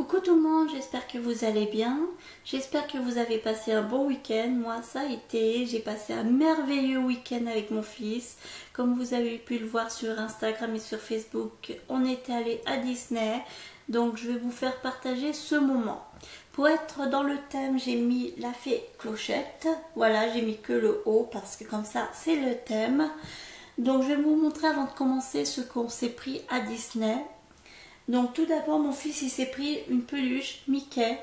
Coucou tout le monde, j'espère que vous allez bien. J'espère que vous avez passé un bon week-end. Moi ça a été, j'ai passé un merveilleux week-end avec mon fils. Comme vous avez pu le voir sur Instagram et sur Facebook, on était allé à Disney. Donc je vais vous faire partager ce moment. Pour être dans le thème, j'ai mis la fée Clochette. Voilà, j'ai mis que le haut parce que comme ça c'est le thème. Donc je vais vous montrer avant de commencer ce qu'on s'est pris à Disney. Donc tout d'abord mon fils il s'est pris une peluche Mickey,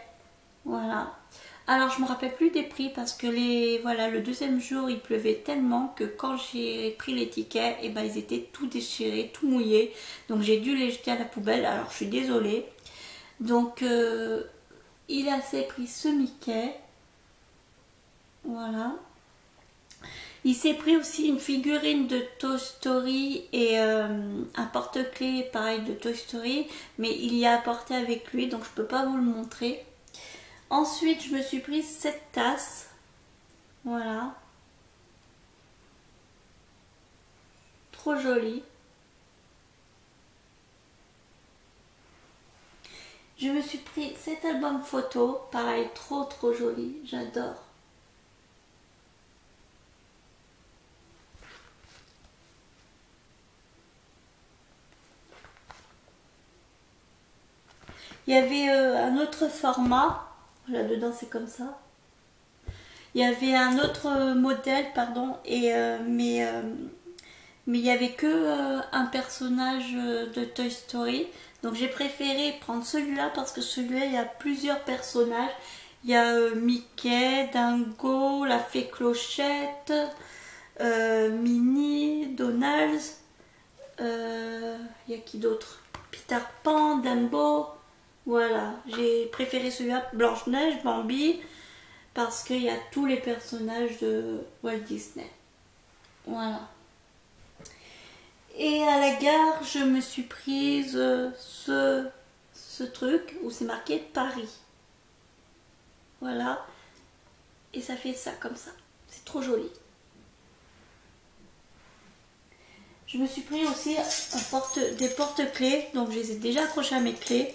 voilà. Alors je me rappelle plus des prix parce que le deuxième jour il pleuvait tellement que quand j'ai pris les tickets, et ben ils étaient tout déchirés, tout mouillés. Donc j'ai dû les jeter à la poubelle, alors je suis désolée. Donc il s'est pris ce Mickey, voilà. Il s'est pris aussi une figurine de Toy Story et un porte-clés pareil de Toy Story, mais il y a apporté avec lui, donc je ne peux pas vous le montrer. Ensuite, je me suis pris cette tasse, voilà, trop jolie. Je me suis pris cet album photo, pareil, trop joli, j'adore. Il y avait un autre format, là-dedans c'est comme ça. Il y avait un autre modèle, pardon, mais il n'y avait que un personnage de Toy Story. Donc j'ai préféré prendre celui-là parce que celui-là, il y a plusieurs personnages. Il y a Mickey, Dingo, la fée Clochette, Minnie, Donald. Il y a qui d'autre? Peter Pan, Dumbo. Voilà, j'ai préféré celui-là, Blanche-Neige, Bambi, parce qu'il y a tous les personnages de Walt Disney. Voilà. Et à la gare, je me suis prise ce truc où c'est marqué Paris. Voilà. Et ça fait ça, comme ça. C'est trop joli. Je me suis pris aussi des porte-clés, donc je les ai déjà accrochés à mes clés.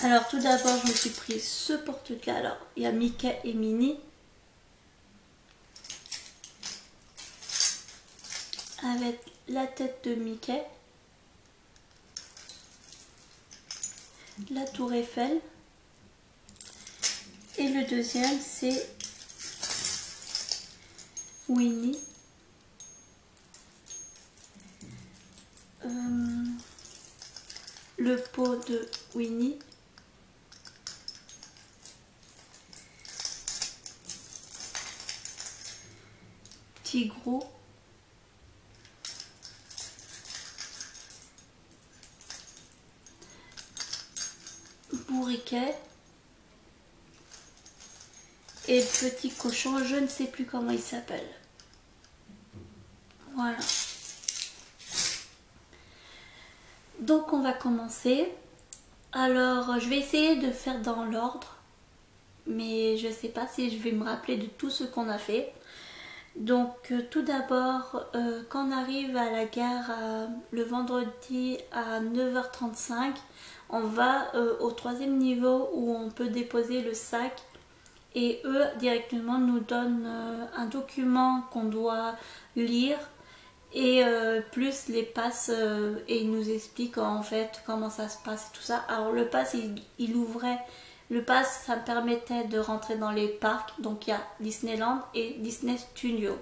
Alors tout d'abord je me suis pris ce porte-clés, alors il y a Mickey et Minnie. Avec la tête de Mickey. La tour Eiffel. Et le deuxième c'est Winnie. Le pot de Winnie. Tigro, Bourriquet et le petit cochon, je ne sais plus comment il s'appelle. Voilà. Donc on va commencer. Alors je vais essayer de faire dans l'ordre, mais je ne sais pas si je vais me rappeler de tout ce qu'on a fait. Donc tout d'abord, quand on arrive à la gare le vendredi à 9h35, on va au troisième niveau où on peut déposer le sac et eux directement nous donnent un document qu'on doit lire et plus les passes et ils nous expliquent en fait comment ça se passe et tout ça. Alors le pass il ouvrait. Le pass, ça me permettait de rentrer dans les parcs. Donc il y a Disneyland et Disney Studio.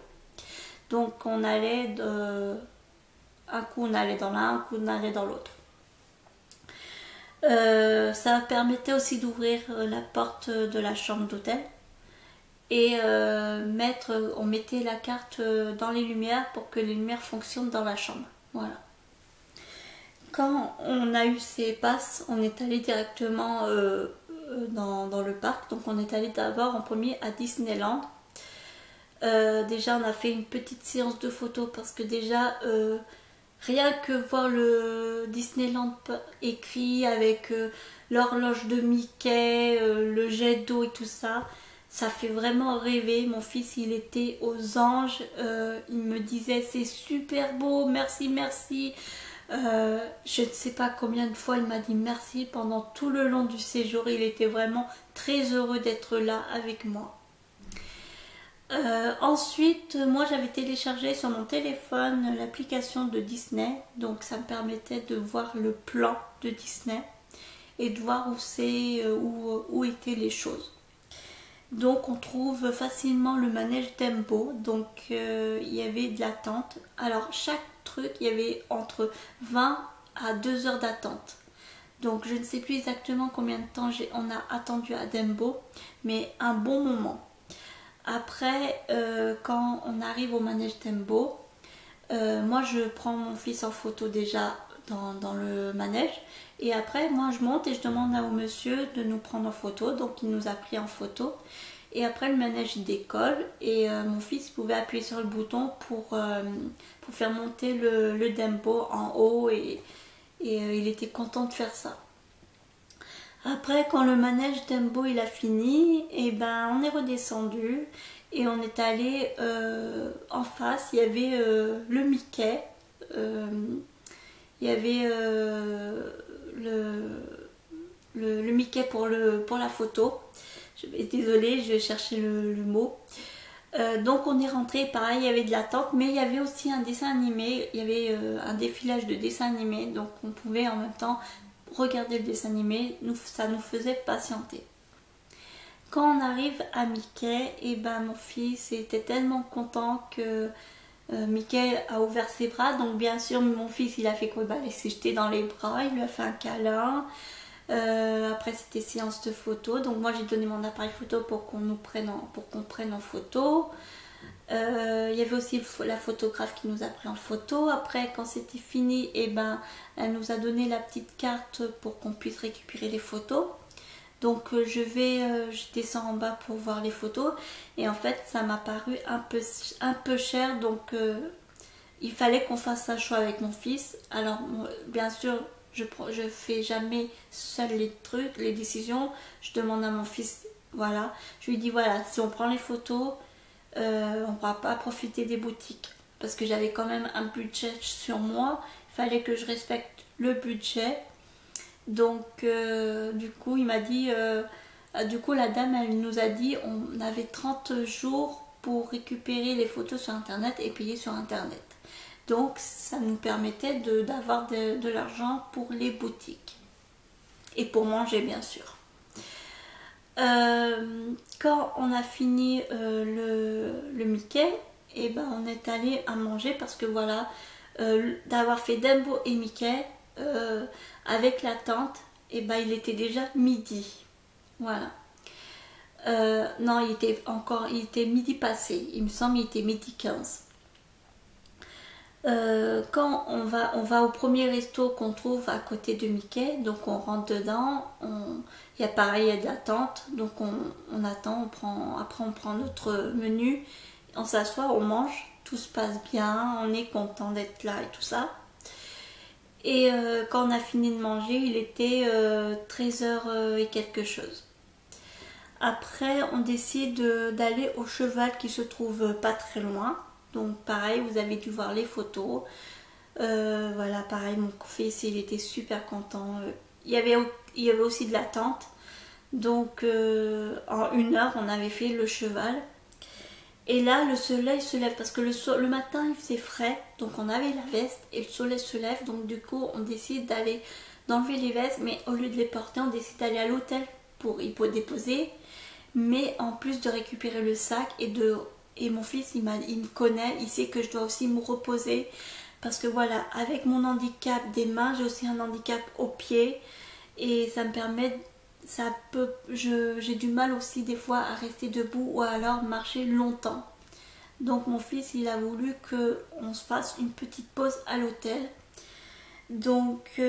Donc on allait un coup on allait dans l'un, un coup on allait dans l'autre. Ça permettait aussi d'ouvrir la porte de la chambre d'hôtel. Et on mettait la carte dans les lumières pour que les lumières fonctionnent dans la chambre. Voilà. Quand on a eu ces passes, on est allé directement dans le parc. Donc on est allé d'abord en premier à Disneyland. Déjà on a fait une petite séance de photos parce que déjà rien que voir le Disneyland écrit avec l'horloge de Mickey, le jet d'eau et tout ça, ça fait vraiment rêver. Mon fils il était aux anges, il me disait c'est super beau, merci merci. Je ne sais pas combien de fois il m'a dit merci pendant tout le long du séjour. Il était vraiment très heureux d'être là avec moi. Ensuite, moi j'avais téléchargé sur mon téléphone l'application de Disney. Donc ça me permettait de voir le plan de Disney et de voir où étaient les choses. Donc on trouve facilement le manège Dumbo. Donc il y avait de l'attente. Alors chaque truc, il y avait entre 20 à 2 heures d'attente. Donc je ne sais plus exactement combien de temps on a attendu à Dumbo, mais un bon moment. Après, quand on arrive au manège Dumbo, moi je prends mon fils en photo déjà dans le manège. Et après, moi je monte et je demande au monsieur de nous prendre en photo. Donc il nous a pris en photo. Et après le manège il décolle et mon fils pouvait appuyer sur le bouton pour faire monter le Dumbo en haut et il était content de faire ça. Après quand le manège Dumbo il a fini, et ben on est redescendu et on est allé en face, il y avait le Mickey, il y avait le Mickey pour la photo. Désolée, je vais chercher le mot. Donc on est rentré, pareil, il y avait de l'attente, mais il y avait aussi un dessin animé, il y avait un défilage de dessins animés, donc on pouvait en même temps regarder le dessin animé, ça nous faisait patienter. Quand on arrive à Mickey, et ben mon fils était tellement content que Mickey a ouvert ses bras, donc bien sûr mon fils il a fait quoi? Il s'est jeté dans les bras, il lui a fait un câlin. Après c'était séance de photo, donc moi j'ai donné mon appareil photo pour qu'on prenne en photo. Il y avait aussi la photographe qui nous a pris en photo. Après quand c'était fini, et ben elle nous a donné la petite carte pour qu'on puisse récupérer les photos. Donc je descends en bas pour voir les photos et en fait ça m'a paru un peu cher, donc il fallait qu'on fasse un choix avec mon fils. Alors bien sûr je fais jamais seule les trucs, les décisions. Je demande à mon fils, voilà, je lui dis voilà, si on prend les photos, on ne pourra pas profiter des boutiques. Parce que j'avais quand même un budget sur moi, il fallait que je respecte le budget. Donc du coup il m'a dit, du coup la dame elle nous a dit on avait 30 jours pour récupérer les photos sur internet et payer sur internet. Donc ça nous permettait d'avoir de l'argent pour les boutiques et pour manger bien sûr. Quand on a fini le Mickey, et ben on est allé à manger parce que voilà, d'avoir fait Dumbo et Mickey avec la tante, et ben il était déjà midi. Voilà. Non, il était midi passé, il me semble, il était midi 15. Quand on va au premier resto qu'on trouve à côté de Mickey, donc on rentre dedans, il y a pareil, il y a de l'attente, donc on attend, après on prend notre menu, on s'assoit, on mange, tout se passe bien, on est content d'être là et tout ça. Et quand on a fini de manger, il était 13h et quelque chose. Après, on décide d'aller au cheval qui se trouve pas très loin. Donc pareil, vous avez dû voir les photos. Voilà, pareil, mon fils il était super content. Il y avait aussi de l'attente. Donc en 1 heure, on avait fait le cheval. Et là, le soleil se lève parce que le matin, il faisait frais. Donc on avait la veste et le soleil se lève. Donc du coup, on décide d'enlever les vestes. Mais au lieu de les porter, on décide d'aller à l'hôtel pour y déposer. Mais en plus de récupérer le sac et mon fils, il me connaît, il sait que je dois aussi me reposer. Parce que voilà, avec mon handicap des mains, j'ai aussi un handicap aux pieds. Et ça me permet, j'ai du mal aussi des fois à rester debout ou alors marcher longtemps. Donc mon fils, il a voulu qu'on se fasse une petite pause à l'hôtel. Donc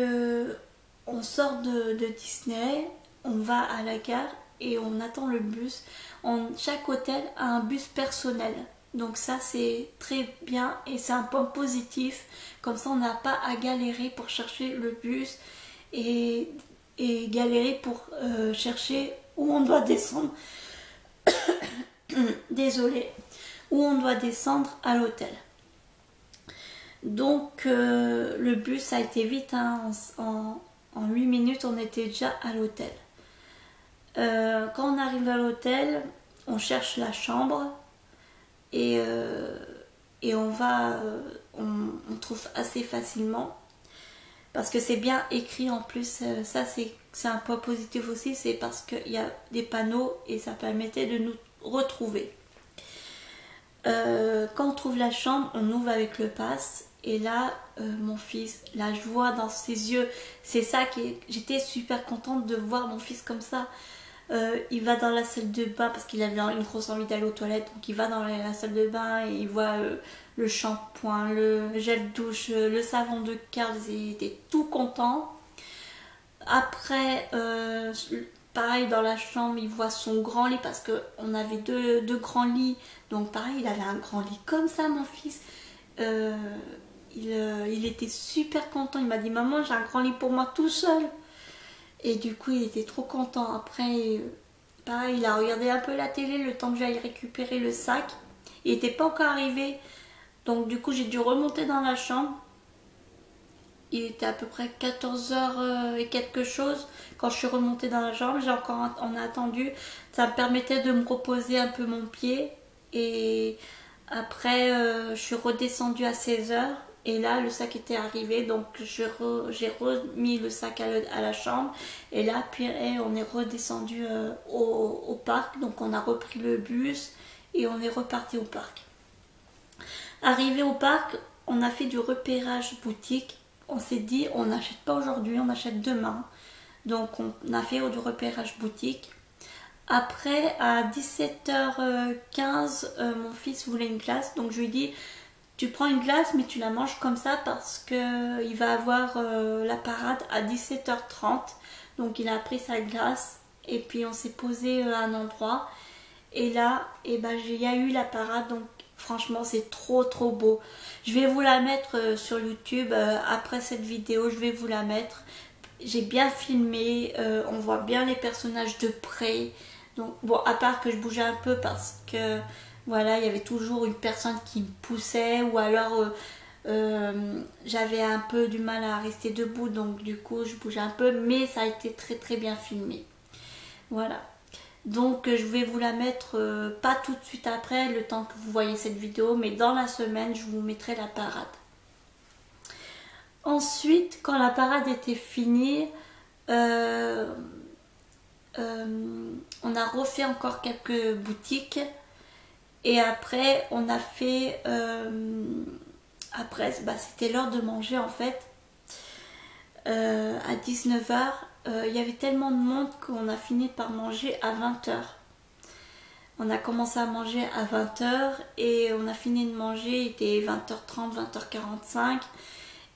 on sort de Disney, on va à la gare et on attend le bus. Chaque hôtel a un bus personnel. Donc ça c'est très bien et c'est un point positif. Comme ça on n'a pas à galérer pour chercher le bus et galérer pour chercher où on doit descendre. Désolée. Où on doit descendre à l'hôtel. Donc le bus a été vite, hein, en 8 minutes on était déjà à l'hôtel. Quand on arrive à l'hôtel, on cherche la chambre et on trouve assez facilement parce que c'est bien écrit en plus. Ça c'est un point positif aussi, c'est parce qu'il y a des panneaux et ça permettait de nous retrouver. Quand on trouve la chambre, on ouvre avec le pass et là mon fils, la joie dans ses yeux, c'est ça j'étais super contente de voir mon fils comme ça. Il va dans la salle de bain parce qu'il avait une grosse envie d'aller aux toilettes, donc il va dans la salle de bain et il voit le shampoing, le gel douche, le savon de Carl, il était tout content. Après, pareil dans la chambre, il voit son grand lit parce qu'on avait deux grands lits, donc pareil, il avait un grand lit comme ça, mon fils. Il était super content, il m'a dit maman, j'ai un grand lit pour moi tout seul. Et du coup, il était trop content. Après, pareil, il a regardé un peu la télé le temps que j'aille récupérer le sac. Il n'était pas encore arrivé. Donc du coup, j'ai dû remonter dans la chambre. Il était à peu près 14 h et quelque chose. Quand je suis remontée dans la chambre, on a attendu. Ça me permettait de me reposer un peu mon pied. Et après, je suis redescendue à 16 h. Et là, le sac était arrivé, donc j'ai remis le sac à la chambre. Et là, puis on est redescendu au parc. Donc on a repris le bus et on est reparti au parc. Arrivé au parc, on a fait du repérage boutique. On s'est dit, on n'achète pas aujourd'hui, on achète demain. Donc on a fait du repérage boutique. Après, à 17 h 15, mon fils voulait une glace. Donc je lui ai dit, tu prends une glace mais tu la manges comme ça parce qu'il va avoir la parade à 17 h 30. Donc il a pris sa glace et puis on s'est posé à un endroit. Et là, il y a eu la parade. Donc franchement c'est trop beau. Je vais vous la mettre sur YouTube. Après cette vidéo, je vais vous la mettre. J'ai bien filmé. On voit bien les personnages de près. Donc bon, à part que je bougeais un peu parce que... Voilà, il y avait toujours une personne qui me poussait ou alors j'avais un peu du mal à rester debout, donc du coup je bougeais un peu, mais ça a été très bien filmé. Voilà, donc je vais vous la mettre pas tout de suite après, le temps que vous voyez cette vidéo, mais dans la semaine je vous mettrai la parade. Ensuite, quand la parade était finie, on a refait encore quelques boutiques. Et après, on a fait... après, c'était l'heure de manger en fait. À 19 h, il y avait tellement de monde qu'on a fini par manger à 20 h. On a commencé à manger à 20 h et on a fini de manger, il était 20 h 30, 20 h 45.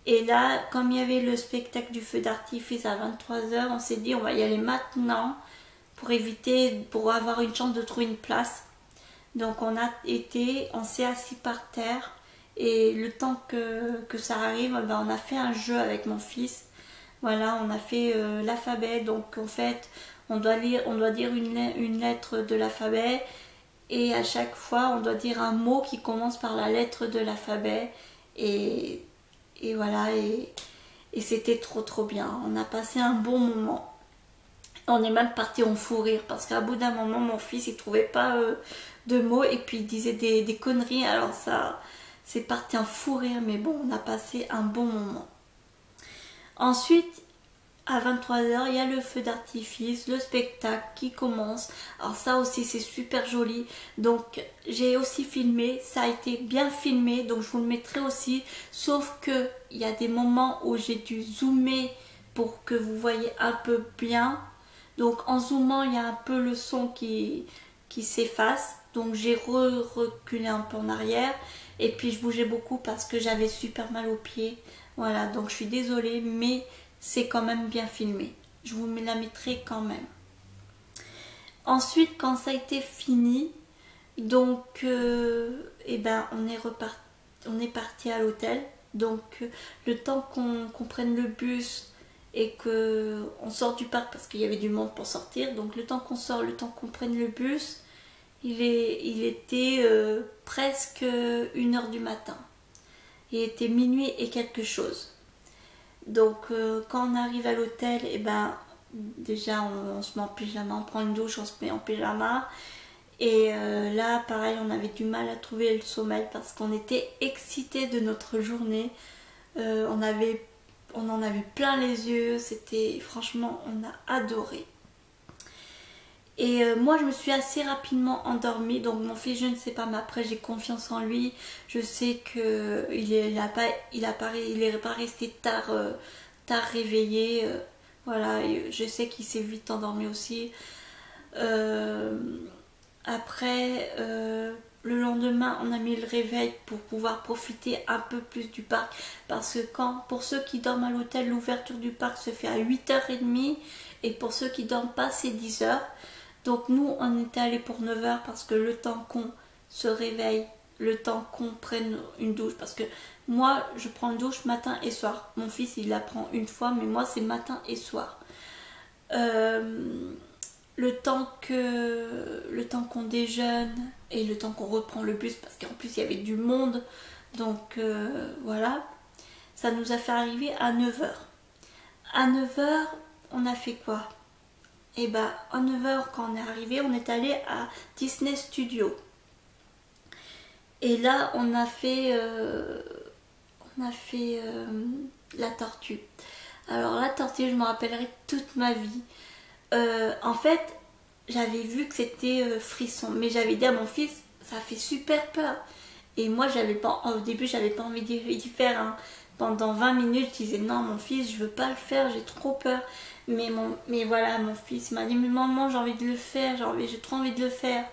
Et là, comme il y avait le spectacle du feu d'artifice à 23 h, on s'est dit on va y aller maintenant pour avoir une chance de trouver une place. Donc on s'est assis par terre et le temps que ça arrive, on a fait un jeu avec mon fils. Voilà, on a fait l'alphabet. Donc en fait, on doit dire une lettre de l'alphabet et à chaque fois, on doit dire un mot qui commence par la lettre de l'alphabet. Et voilà, et c'était trop bien. On a passé un bon moment. On est même parti en fou rire parce qu'à bout d'un moment, mon fils, il trouvait pas de mots et puis il disait des conneries. Alors ça, c'est parti en fou rire, mais bon, on a passé un bon moment. Ensuite, à 23 h, il y a le feu d'artifice, le spectacle qui commence. Alors ça aussi, c'est super joli. Donc, j'ai aussi filmé. Ça a été bien filmé, donc je vous le mettrai aussi. Sauf que il y a des moments où j'ai dû zoomer pour que vous voyez un peu bien. Donc en zoomant, il y a un peu le son qui s'efface. Donc j'ai reculé un peu en arrière. Et puis je bougeais beaucoup parce que j'avais super mal aux pieds. Voilà, donc je suis désolée, mais c'est quand même bien filmé. Je vous la mettrai quand même. Ensuite, quand ça a été fini, donc on est parti à l'hôtel. Donc le temps qu'on prenne le bus et qu'on sort du parc parce qu'il y avait du monde pour sortir. Donc le temps qu'on sort, le temps qu'on prenne le bus, il était presque 1 h du matin. Il était minuit et quelque chose. Donc quand on arrive à l'hôtel, et ben déjà on se met en pyjama, on prend une douche, on se met en pyjama. Et là pareil, on avait du mal à trouver le sommeil parce qu'on était excités de notre journée. On en avait plein les yeux, c'était franchement, on a adoré. Et moi je me suis assez rapidement endormie, donc mon fils je ne sais pas, mais après j'ai confiance en lui. Je sais que il est pas resté tard réveillé. Voilà, et je sais qu'il s'est vite endormi aussi. Après, le lendemain, on a mis le réveil pour pouvoir profiter un peu plus du parc. Parce que pour ceux qui dorment à l'hôtel, l'ouverture du parc se fait à 8h30. Et pour ceux qui dorment pas, c'est 10h. Donc nous, on était allés pour 9h parce que le temps qu'on se réveille, le temps qu'on prenne une douche. Parce que moi, je prends une douche matin et soir. Mon fils, il la prend une fois, mais moi, c'est matin et soir. Le temps qu'on déjeune et le temps qu'on reprend le bus, parce qu'en plus il y avait du monde, donc voilà, ça nous a fait arriver à 9h. À 9h, on a fait quoi? Et ben à 9h quand on est arrivé, on est allé à Disney Studio. Et là on a fait la tortue. Alors la tortue, je me rappellerai toute ma vie. En fait, j'avais vu que c'était frisson, mais j'avais dit à mon fils, ça fait super peur. Et moi, au début, j'avais pas envie d'y faire. Hein. Pendant 20 minutes, je disais non, mon fils, je veux pas le faire, j'ai trop peur. Mais voilà, mon fils m'a dit, mais maman, j'ai envie de le faire, j'ai trop envie de le faire.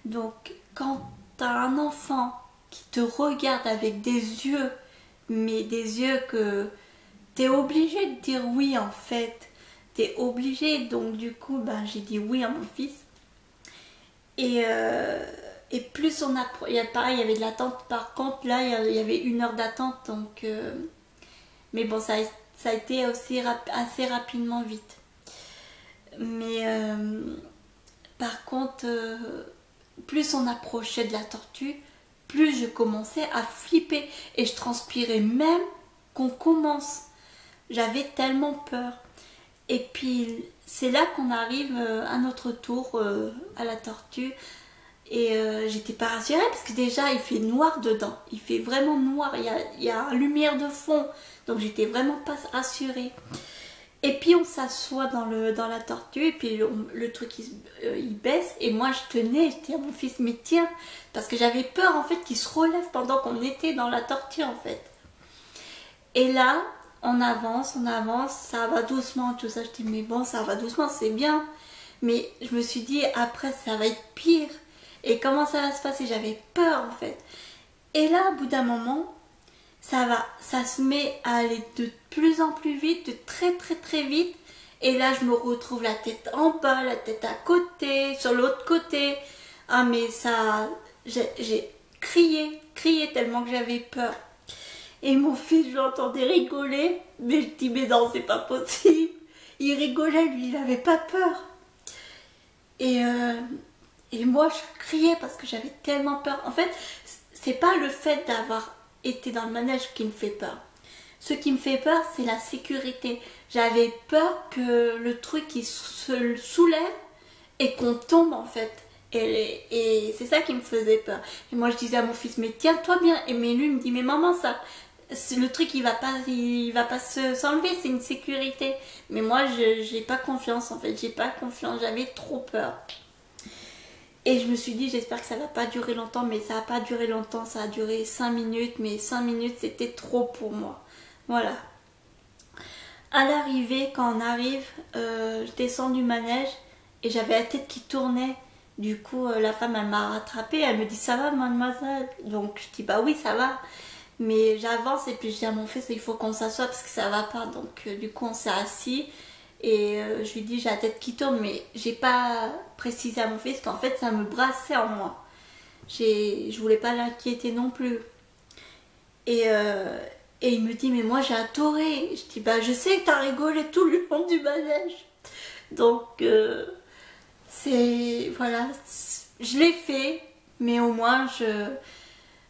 Donc, quand t'as un enfant qui te regarde avec des yeux, mais des yeux que t'es obligé de dire oui en fait. T'es obligé, donc du coup ben, j'ai dit oui à mon fils. Et plus on a, pareil, il y avait de l'attente. Par contre là il y avait 1 heure d'attente, donc mais bon, ça a été aussi assez rapidement vite. Mais par contre plus on approchait de la tortue, plus je commençais à flipper et je transpirais même qu'on commence. J'avais tellement peur. Et puis c'est là qu'on arrive à notre tour à la tortue. Et j'étais pas rassurée parce que déjà il fait noir dedans. Il fait vraiment noir, il y a une lumière de fond. Donc j'étais vraiment pas rassurée. Et puis on s'assoit dans la tortue et puis le truc il baisse. Et moi je tenais, je dis à mon fils, mais tiens, parce que j'avais peur en fait qu'il se relève pendant qu'on était dans la tortue en fait. Et là, on avance, ça va doucement, tout ça. Je dis, mais bon, ça va doucement, c'est bien. Mais je me suis dit, après, ça va être pire. Et comment ça va se passer? J'avais peur, en fait. Et là, au bout d'un moment, ça se met à aller de plus en plus vite, de très, très, très vite. Et là, je me retrouve la tête en bas, la tête à côté, sur l'autre côté. Ah, mais ça, j'ai crié tellement que j'avais peur. Et mon fils, je l'entendais rigoler, mais je dis, mais non, c'est pas possible. Il rigolait, lui, il avait pas peur. Et moi, je criais parce que j'avais tellement peur. En fait, c'est pas le fait d'avoir été dans le manège qui me fait peur. Ce qui me fait peur, c'est la sécurité. J'avais peur que le truc il se soulève et qu'on tombe en fait. Et c'est ça qui me faisait peur. Et moi, je disais à mon fils, mais tiens-toi bien. Et mais lui me dit, mais maman, le truc il va pas s'enlever, c'est une sécurité. Mais moi j'ai pas confiance en fait, j'avais trop peur. Et je me suis dit, j'espère que ça va pas durer longtemps, mais ça a pas duré longtemps, ça a duré 5 minutes, mais 5 minutes c'était trop pour moi. Voilà. À l'arrivée, quand on arrive, je descends du manège et j'avais la tête qui tournait. Du coup la femme elle m'a rattrapée, elle me dit, ça va mademoiselle? Donc je dis, bah oui ça va. Mais j'avance et puis je dis à mon fils, il faut qu'on s'assoie parce que ça va pas. Donc du coup on s'est assis et je lui dis, j'ai la tête qui tourne, mais j'ai pas précisé à mon fils qu'en fait ça me brassait en moi. Je voulais pas l'inquiéter non plus. Et il me dit, mais moi j'ai adoré. Je dis, bah je sais que t'as rigolé tout le long du manège. Donc voilà, je l'ai fait, mais au moins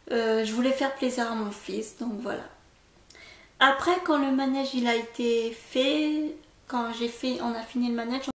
Je voulais faire plaisir à mon fils, donc voilà. Après, quand le manège il a été fait, on a fini le manège,